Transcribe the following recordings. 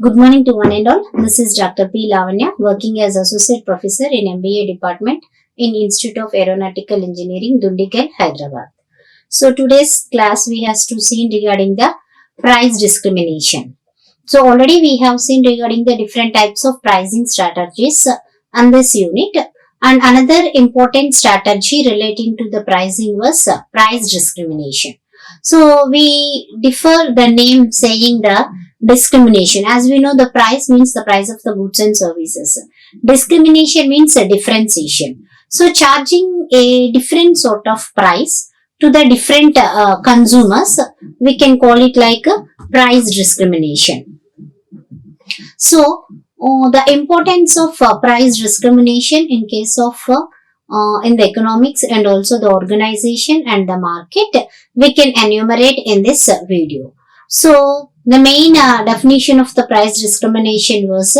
Good morning to one and all. This is Dr. P. Lavanya, working as Associate Professor in MBA Department in Institute of Aeronautical Engineering, Dundigal, Hyderabad. So today's class we have to see regarding the price discrimination. So already we have seen regarding the different types of pricing strategies on this unit. And another important strategy relating to the pricing was price discrimination. So we differ the name saying the discrimination. As we know, the price means the price of the goods and services. Discrimination means a differentiation. So charging a different sort of price to the different consumers, we can call it like a price discrimination. So the importance of price discrimination in case of in the economics and also the organization and the market, we can enumerate in this video. So the main definition of the price discrimination was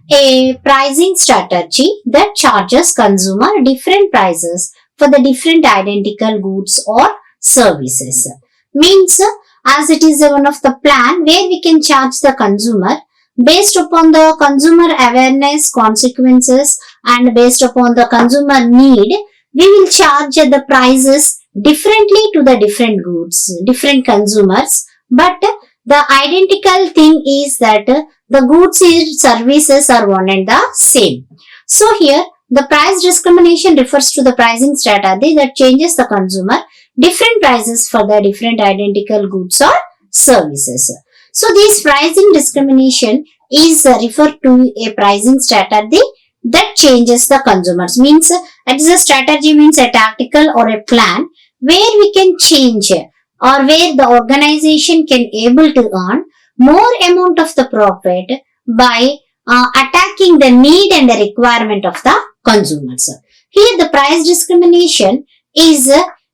a pricing strategy that charges consumer different prices for the different identical goods or services. Means as it is one of the plan where we can charge the consumer based upon the consumer awareness, consequences, and based upon the consumer need, we will charge the prices differently to the different goods, different consumers. But the identical thing is that the goods and services are one and the same. So here, the price discrimination refers to the pricing strategy that changes the consumer different prices for the different identical goods or services. So this pricing discrimination is referred to a pricing strategy that changes the consumers. Means it is a strategy means a tactical or a plan where we can change or where the organization can able to earn more amount of the profit by attacking the need and the requirement of the consumers. Here the price discrimination is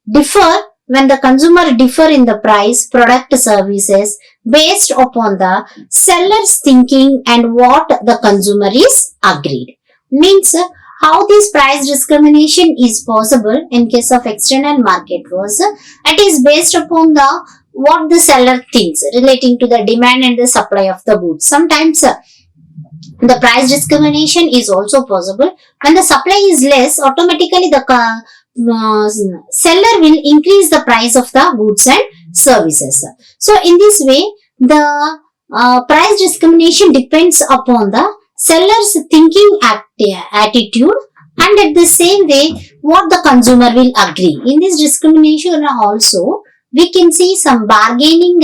differ when the consumer differ in the price, product, services based upon the seller's thinking and what the consumer is agreed. Means how this price discrimination is possible in case of external market was it is based upon the what the seller thinks relating to the demand and the supply of the goods. Sometimes the price discrimination is also possible when the supply is less, automatically the seller will increase the price of the goods and services. So in this way, the price discrimination depends upon the seller's thinking attitude and at the same way what the consumer will agree. In this discrimination also, we can see some bargaining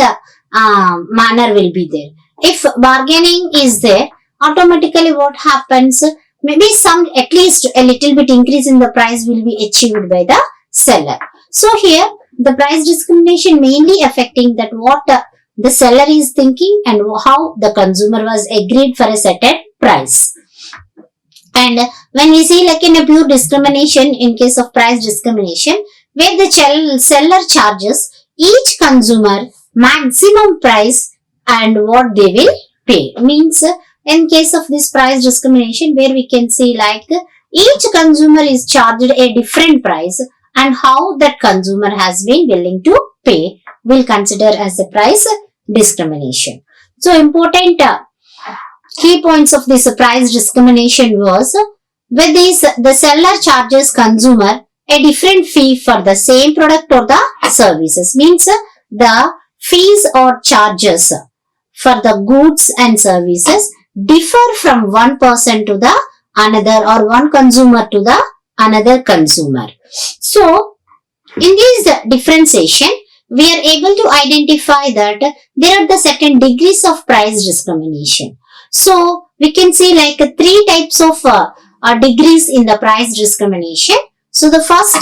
manner will be there. If bargaining is there, automatically what happens? Maybe some at least a little bit increase in the price will be achieved by the seller. So here the price discrimination mainly affecting that what the seller is thinking and how the consumer was agreed for a certain price. And when we see like in a pure discrimination in case of price discrimination where the seller charges each consumer maximum price and what they will pay. Means in case of this price discrimination where we can see like each consumer is charged a different price and how that consumer has been willing to pay will consider as a price discrimination. So important key points of this price discrimination was with this the seller charges consumer a different fee for the same product or the services. Means the fees or charges for the goods and services differ from one person to the another or one consumer to the another consumer. So in this differentiation, we are able to identify that there are the certain degrees of price discrimination. So we can see like three types of degrees in the price discrimination. So the first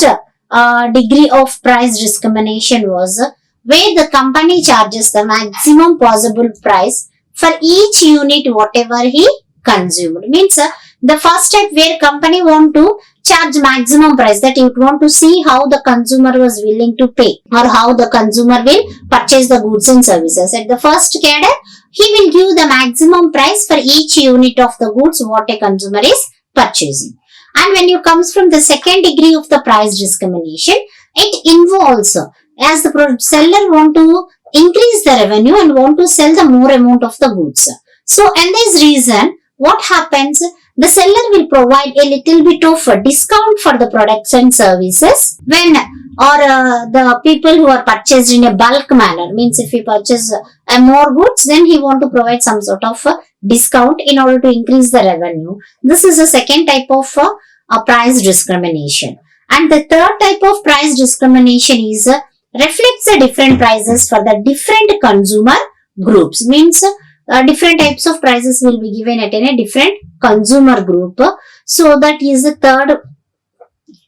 degree of price discrimination was where the company charges the maximum possible price for each unit whatever he consumed. Means the first step where company want to charge maximum price, that it want to see how the consumer was willing to pay or how the consumer will purchase the goods and services. At the first cadre, he will give the maximum price for each unit of the goods what a consumer is purchasing. And when you comes from the second degree of the price discrimination, it involves as the seller want to increase the revenue and want to sell the more amount of the goods. So, and this reason, what happens? The seller will provide a little bit of a discount for the products and services when the people who are purchased in a bulk manner. Means if he purchase more goods, then he want to provide some sort of discount in order to increase the revenue. This is a second type of price discrimination. And the third type of price discrimination is reflects the different prices for the different consumer groups. Means different types of prices will be given at a different consumer group. So that is the third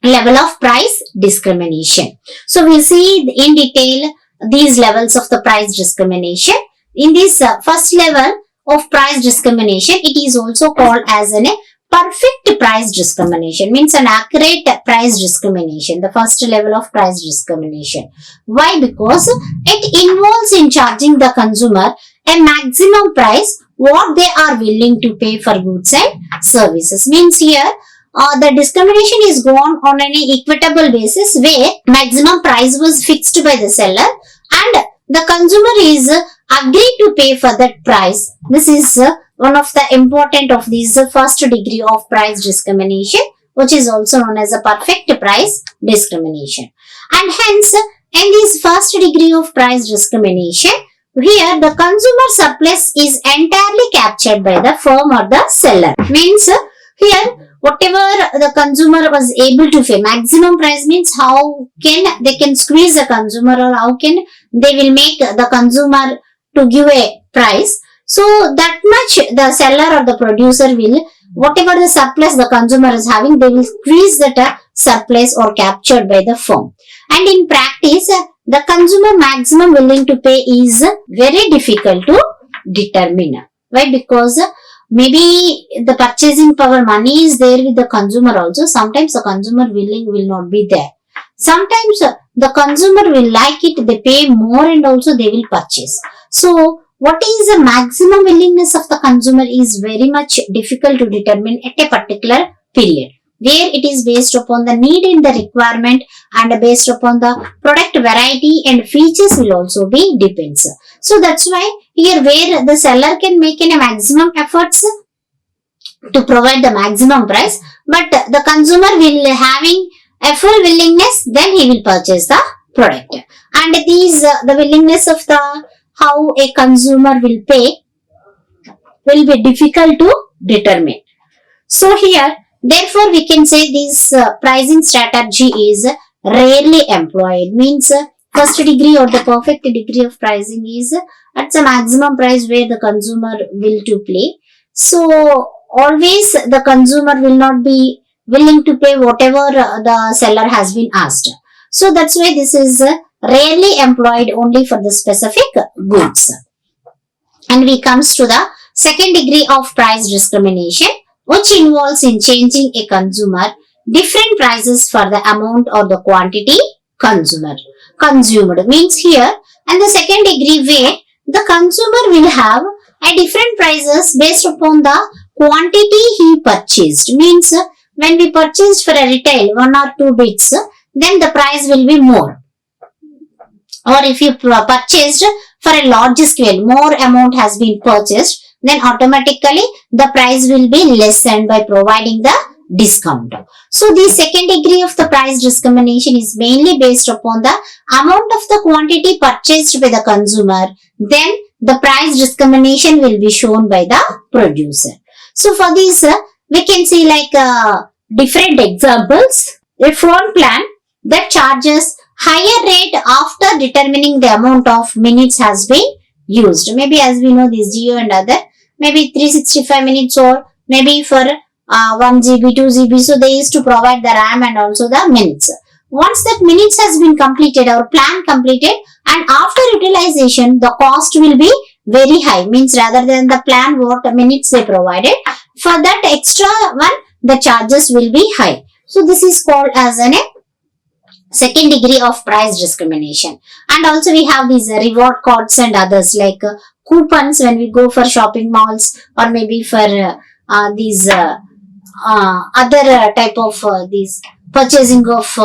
level of price discrimination. So we'll see in detail these levels of the price discrimination. In this first level of price discrimination, it is also called as a perfect price discrimination, means an accurate price discrimination, the first level of price discrimination. Why? Because it involves in charging the consumer a maximum price what they are willing to pay for goods and services. Means here the discrimination is gone on an equitable basis where maximum price was fixed by the seller and the consumer is agreed to pay for that price. This is one of the important of these first degree of price discrimination, which is also known as a perfect price discrimination. And hence, in this first degree of price discrimination, here the consumer surplus is entirely captured by the firm or the seller. Means here whatever the consumer was able to pay, maximum price means how can they can squeeze the consumer or how can they will make the consumer to give a price. So that much the seller or the producer will, whatever the surplus the consumer is having, they will squeeze that surplus or captured by the firm. And in practice, the consumer maximum willing to pay is very difficult to determine. Why? Because maybe the purchasing power money is there with the consumer also. Sometimes the consumer willing will not be there. Sometimes the consumer will like it, they pay more and also they will purchase. So what is the maximum willingness of the consumer is very much difficult to determine at a particular period, where it is based upon the need and the requirement and based upon the product variety and features will also be depends. So that's why here where the seller can make a maximum efforts to provide the maximum price, but the consumer will having a full willingness, then he will purchase the product. And these the willingness of the how a consumer will pay will be difficult to determine. So here, therefore, we can say this pricing strategy is rarely employed. Means first degree or the perfect degree of pricing is at the maximum price where the consumer will to pay. So always the consumer will not be willing to pay whatever the seller has been asked. So that's why this is rarely employed only for the specific goods. And we comes to the second degree of price discrimination, which involves in changing a consumer different prices for the amount or the quantity consumed. Means here, and the second degree where the consumer will have a different prices based upon the quantity he purchased. Means when we purchased for a retail 1 or 2 bits, then the price will be more. Or if you purchased for a large scale, more amount has been purchased, then automatically the price will be lessened by providing the discount. So the second degree of the price discrimination is mainly based upon the amount of the quantity purchased by the consumer, then the price discrimination will be shown by the producer. So for this, we can see like different examples. A phone plan that charges higher rate after determining the amount of minutes has been used. Maybe as we know this Geo and other, maybe 365 minutes or maybe for 1 GB, 2 GB. So they used to provide the RAM and also the minutes. Once that minutes has been completed, our plan completed, and after utilization, the cost will be very high. Means rather than the plan what minutes they provided, for that extra one, the charges will be high. So this is called as an second degree of price discrimination. And also we have these reward cards and others like coupons when we go for shopping malls, or maybe for these other type of these purchasing of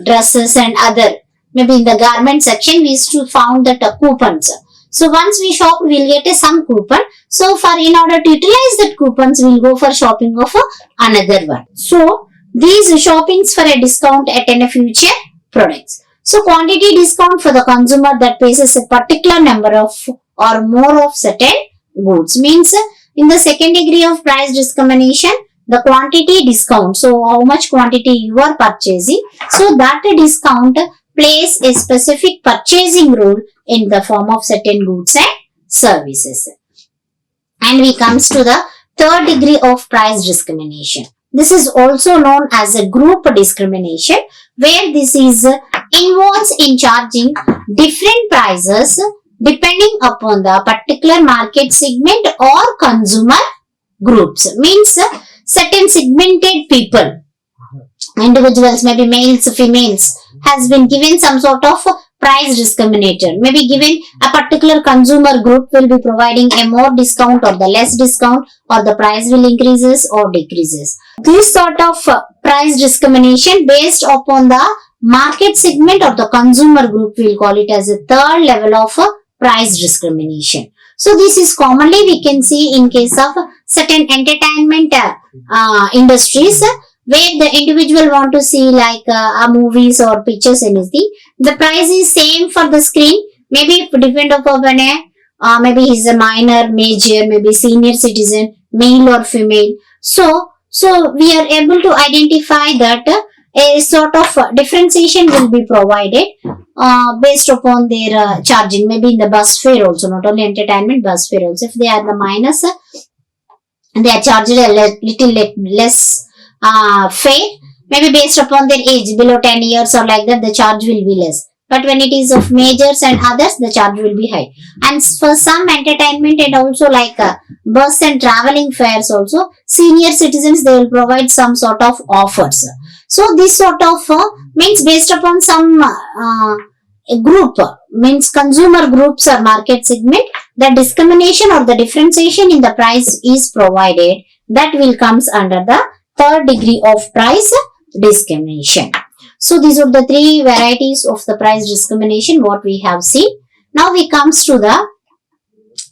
dresses and other, maybe in the garment section we used to found that coupons. So once we shop, we'll get some coupon. So in order to utilize that coupons, we'll go for shopping of another one. So these shoppings for a discount at any future products. So quantity discount for the consumer that pays a particular number of or more of certain goods. Means in the second degree of price discrimination, the quantity discount. So how much quantity you are purchasing. So that discount plays a specific purchasing role in the form of certain goods and services. And we comes to the third degree of price discrimination. This is also known as a group discrimination, where this is involves in charging different prices depending upon the particular market segment or consumer groups. Means certain segmented people, individuals, maybe males, females, has been given some sort of price discriminator. Maybe given a particular consumer group will be providing a more discount or the less discount, or the price will increases or decreases. This sort of price discrimination based upon the market segment or the consumer group, we'll call it as a third level of price discrimination. So this is commonly we can see in case of certain entertainment industries, where the individual want to see like movies or pictures, anything. The price is same for the screen. Maybe it depend upon maybe he's a minor, major, maybe senior citizen, male or female. So we are able to identify that a sort of differentiation will be provided based upon their charging. Maybe in the bus fare also, not only entertainment, bus fare also. If they are the minors, they are charged a little less fare, maybe based upon their age, below 10 years or like that, the charge will be less. But when it is of majors and others, the charge will be high. And for some entertainment and also like bus and traveling fares also, senior citizens, they will provide some sort of offers. So this sort of means based upon some group, means consumer groups or market segment, the discrimination or the differentiation in the price is provided. That will comes under the third degree of price discrimination. So these are the three varieties of the price discrimination what we have seen. Now we comes to the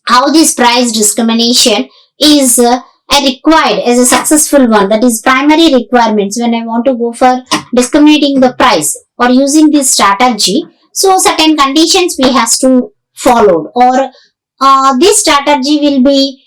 how this price discrimination is required as a successful one. That is primary requirements when I want to go for discriminating the price or using this strategy. So certain conditions we have to follow, or this strategy will be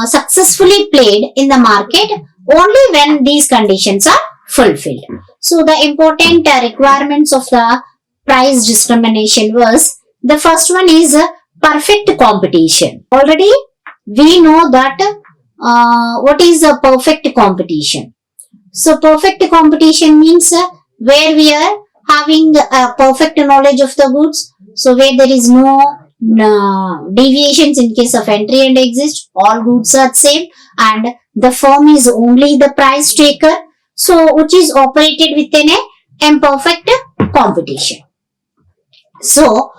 successfully played in the market only when these conditions are fulfilled. So the important requirements of the price discrimination was, the first one is perfect competition. Already we know that what is a perfect competition. So perfect competition means where we are having a perfect knowledge of the goods. So where there is no deviations in case of entry and exit, all goods are same, and the firm is only the price taker. So which is operated within a imperfect competition. So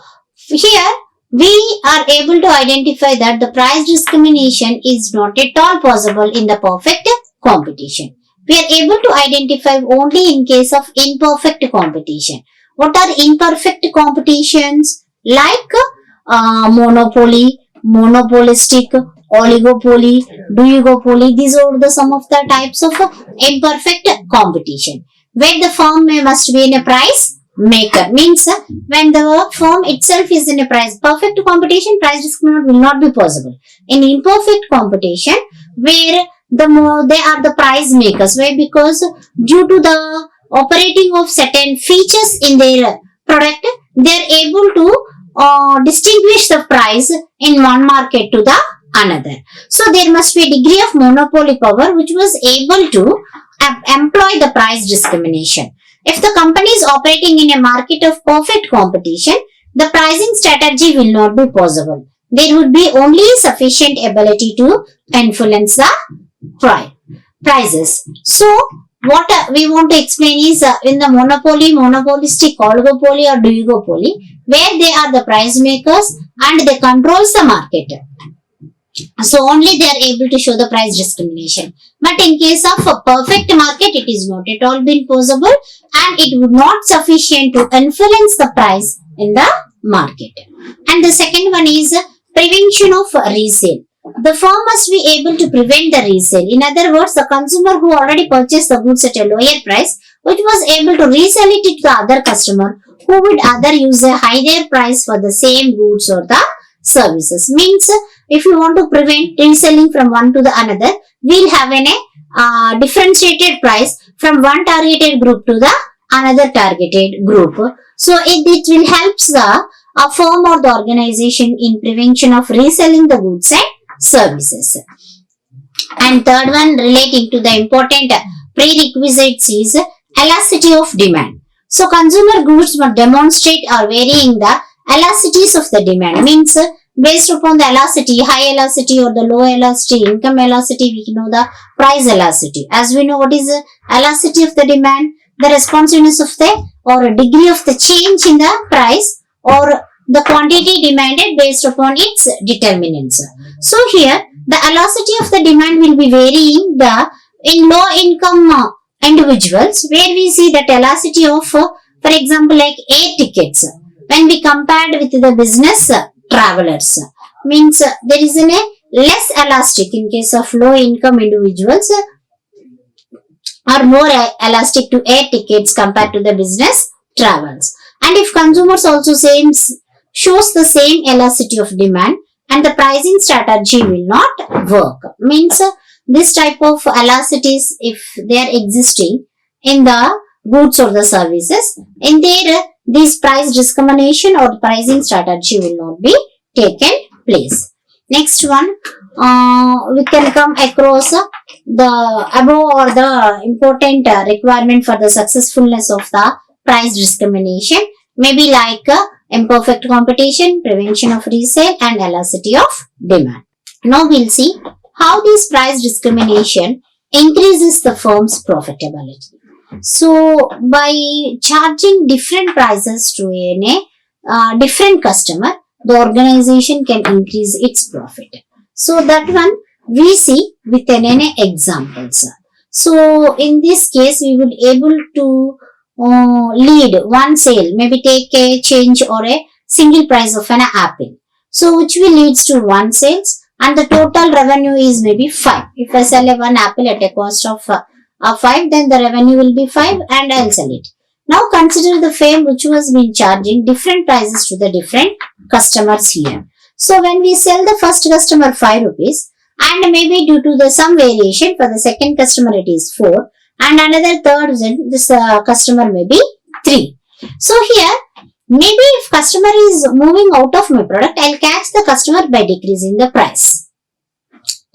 here we are able to identify that the price discrimination is not at all possible in the perfect competition. We are able to identify only in case of imperfect competition. What are imperfect competitions? Like monopoly, monopolistic, oligopoly, duopoly. These are the some of the types of imperfect competition, where the firm must be in a price maker. Means when the firm itself is in a price. Perfect competition, price discrimination will not be possible. In imperfect competition, where the more they are the price makers. Why? Because due to the operating of certain features in their product, they are able to distinguish the price in one market to the another. So there must be a degree of monopoly power which was able to employ the price discrimination. If the company is operating in a market of perfect competition, the pricing strategy will not be possible. There would be only sufficient ability to influence the prices. So what we want to explain is in the monopoly, monopolistic, oligopoly or duopoly, where they are the price makers and they controls the market. So only they are able to show the price discrimination. But in case of a perfect market, it is not at all been possible, and it would not sufficient to influence the price in the market. And the second one is Prevention of resale. The firm must be able to prevent the resale. In other words, the consumer who already purchased the goods at a lower price, which was able to resell it to the other customer who would other use a higher price for the same goods or the services. Means if you want to prevent reselling from one to the another, we'll have a differentiated price from one targeted group to the another targeted group. So it will help the firm or the organization in prevention of reselling the goods and services. And third one relating to the important prerequisites is elasticity of demand. So consumer goods must demonstrate or varying the elasticities of the demand. Means based upon the elasticity, high elasticity or the low elasticity, income elasticity, we know the price elasticity. As we know what is the elasticity of the demand, the responsiveness of the or a degree of the change in the price or the quantity demanded based upon its determinants. So here the elasticity of the demand will be varying in low income individuals, where we see that elasticity of for example like air tickets when we compared with the business travelers, means there is a less elastic in case of low income individuals are more elastic to air tickets compared to the business travels. And if consumers also shows the same elasticity of demand, and the pricing strategy will not work. Means this type of elasticities, if they are existing in the goods or the services, in there this price discrimination or pricing strategy will not be taken place. Next one, we can come across the above or the important requirement for the successfulness of the price discrimination, maybe like imperfect competition, prevention of resale, and elasticity of demand. Now we'll see how this price discrimination increases the firm's profitability. So by charging different prices to a different customer, the organization can increase its profit. So that one we see with an examples. So in this case, we will able to lead one sale, maybe take a change or a single price of an apple. So which will leads to one sales, and the total revenue is maybe 5. If I sell a one apple at a cost of 5, then the revenue will be 5 and I'll sell it. Now consider the firm which was been charging different prices to the different customers here. So when we sell the first customer 5 rupees, and maybe due to some variation for the second customer it is 4, and another third this customer may be 3. So here maybe if customer is moving out of my product, I'll catch the customer by decreasing the price.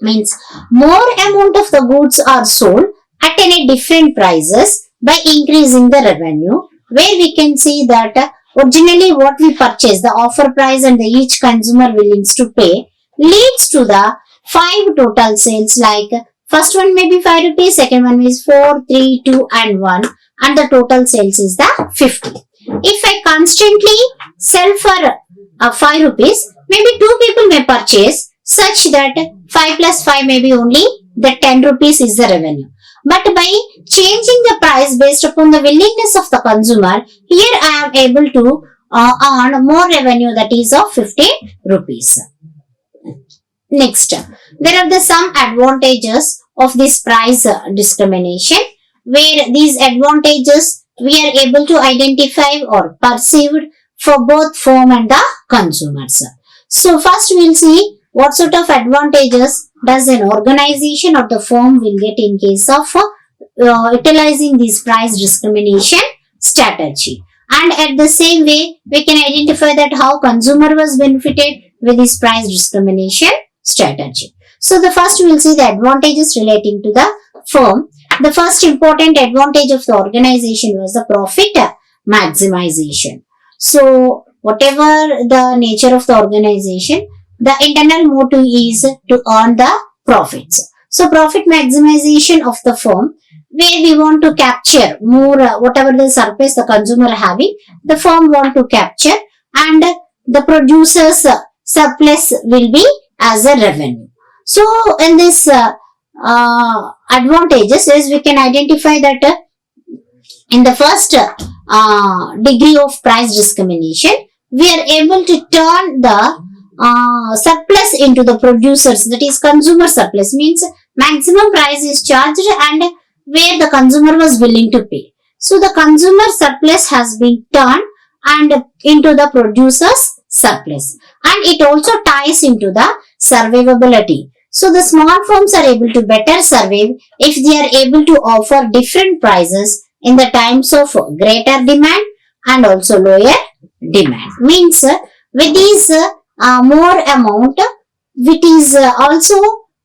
Means more amount of the goods are sold at any different prices by increasing the revenue, where we can see that originally what we purchase, the offer price and the each consumer willing to pay leads to the 5 total sales, like first one may be 5 rupees, second one is 4, 3, 2 and 1, and the total sales is the 50. If I constantly sell for 5 rupees, maybe 2 people may purchase, such that 5 plus 5 may be only the 10 rupees is the revenue. But by changing the price based upon the willingness of the consumer, here I am able to earn more revenue, that is of 50 rupees. Next, there are some advantages of this price discrimination, where these advantages we are able to identify or perceived for both firm and the consumers. So first we will see what sort of advantages does an organization or the firm will get in case of utilizing this price discrimination strategy. And at the same way, we can identify that how consumer was benefited with this price discrimination strategy. So the first we will see the advantages relating to the firm. The first important advantage of the organization was the profit maximization. So whatever the nature of the organization, the internal motive is to earn the profits. So profit maximization of the firm, where we want to capture more whatever the surplus the consumer having, the firm want to capture, and the producer's surplus will be as a revenue. So in this advantages is we can identify that in the first degree of price discrimination, we are able to turn the surplus into the producers, that is consumer surplus, means maximum price is charged and where the consumer was willing to pay. So the consumer surplus has been turned and into the producer's surplus, and it also ties into the survivability. So the small firms are able to better survive if they are able to offer different prices in the times of greater demand and also lower demand. Means with these more amount, it is also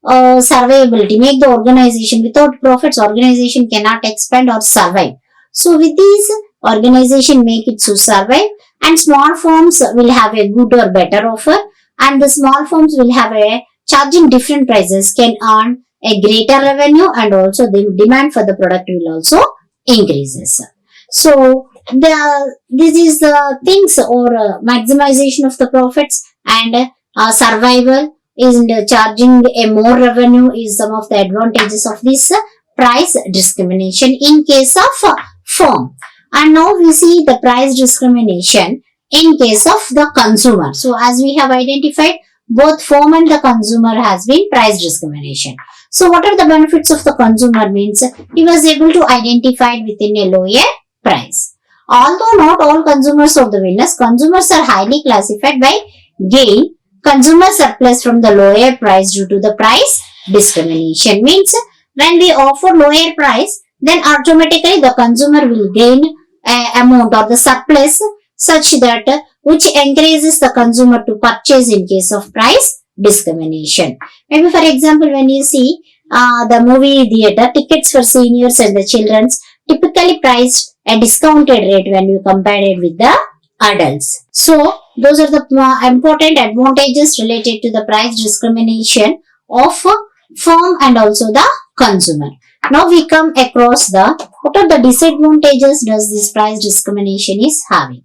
survivability, make the organization, without profits organization cannot expand or survive. So with these organization make it to survive, and small firms will have a good or better offer, and the small firms will have a charging different prices can earn a greater revenue, and also the demand for the product will also increases. So this is the things, or maximization of the profits and survival is charging a more revenue is some of the advantages of this price discrimination in case of firm. And now we see the price discrimination in case of the consumer. So as we have identified, both firm and the consumer has been price discrimination. So what are the benefits of the consumer? Means he was able to identify it within a lower price. Although not all consumers of the winners, consumers are highly classified by gain consumer surplus from the lower price due to the price discrimination. Means when we offer lower price, then automatically the consumer will gain amount or the surplus such that which encourages the consumer to purchase in case of price discrimination. Maybe for example, when you see the movie theater, tickets for seniors and the children's typically priced a discounted rate when you compare it with the adults. So those are the important advantages related to the price discrimination of firm and also the consumer. Now we come across what are the disadvantages does this price discrimination is having.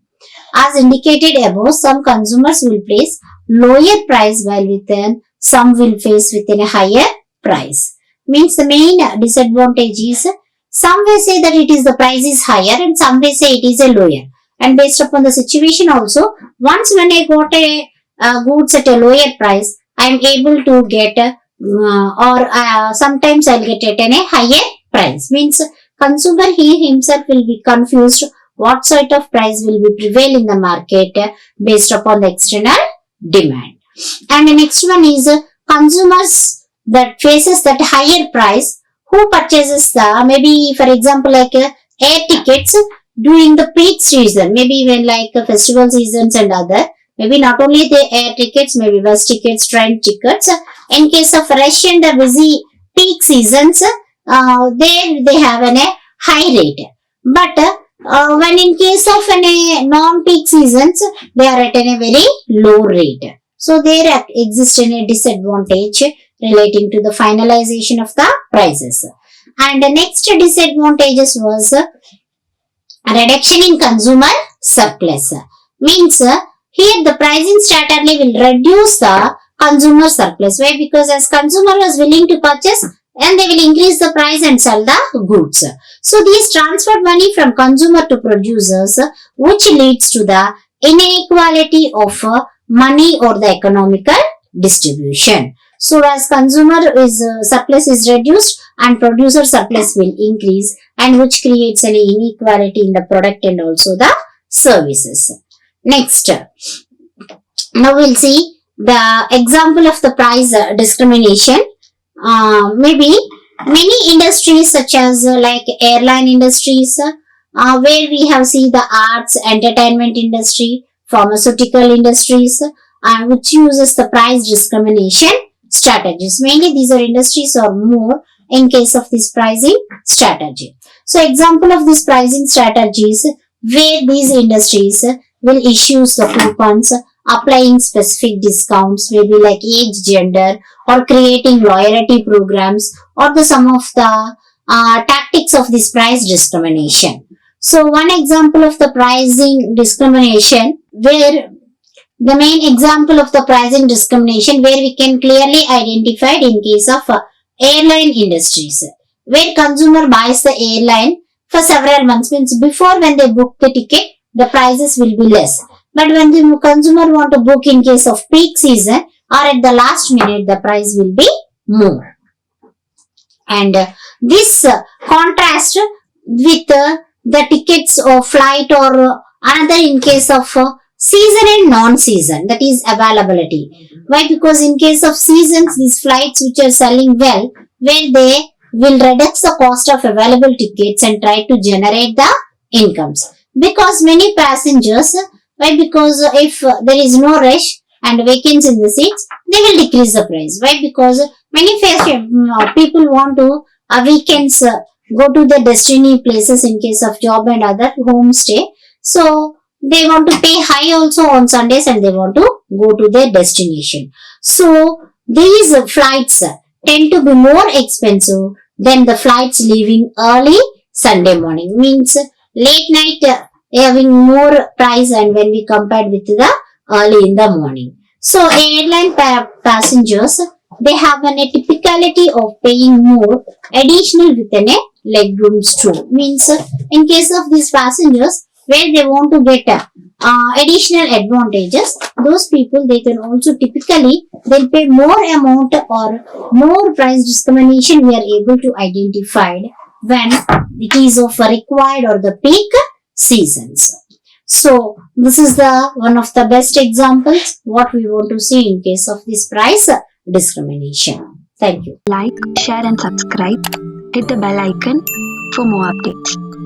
As indicated above, some consumers will place lower price while within some will face within a higher price. Means the main disadvantage is some may say that it is the price is higher and some may say it is a lower. And based upon the situation also, once when I got a goods at a lower price, I am able to get sometimes I'll get it at a higher price. Means consumer he himself will be confused what sort of price will be prevail in the market based upon the external demand. And the next one is consumers that faces that higher price who purchases the, maybe for example like air tickets during the peak season, maybe when like festival seasons and other, maybe not only the air tickets, maybe bus tickets, train tickets. In case of rush and the busy peak seasons, there they have a high rate. But when in case of non-peak seasons, they are at a very low rate. So there exists a disadvantage relating to the finalization of the prices. And the next disadvantages was reduction in consumer surplus. Means here the pricing strategy will reduce the consumer surplus. Why? Because as consumer was willing to purchase and they will increase the price and sell the goods. So these transferred money from consumer to producers, which leads to the inequality of money or the economical distribution. So as consumer is surplus is reduced and producer surplus will increase, and which creates an inequality in the product and also the services. Next, now we'll see the example of the price discrimination. Maybe many industries such as like airline industries, where we have seen the arts, entertainment industry, pharmaceutical industries, which uses the price discrimination strategies. Mainly these are industries or more in case of this pricing strategy. So example of this pricing strategies where these industries will issue the coupons applying specific discounts, maybe like age, gender, or creating loyalty programs, or the some of the tactics of this price discrimination. So one example of the pricing discrimination, where the main example of the pricing discrimination where we can clearly identify in case of airline industries, where consumer buys the airline for several months, means before when they book the ticket, the prices will be less. But when the consumer want to book in case of peak season or at the last minute, the price will be more. And this contrast with the tickets of flight or another in case of season and non-season, that is availability. Why? Because in case of seasons, these flights which are selling well, where they will reduce the cost of available tickets and try to generate the incomes. Because many passengers, why? Because if there is no rush and vacancy in the seats, they will decrease the price. Why? Because many people want to weekends go to the destiny places in case of job and other homestay. So they want to pay high also on Sundays and they want to go to their destination. So these flights tend to be more expensive than the flights leaving early Sunday morning. Means late night having more price and when we compared with the early in the morning. So airline passengers, they have a typicality of paying more additional within a leg rooms too. Means in case of these passengers where they want to get additional advantages, those people they can also typically they'll pay more amount or more price discrimination we are able to identify when it is of required or the peak seasons. So this is the one of the best examples what we want to see in case of this price discrimination. Thank you. Like, share and subscribe. Hit the bell icon for more updates.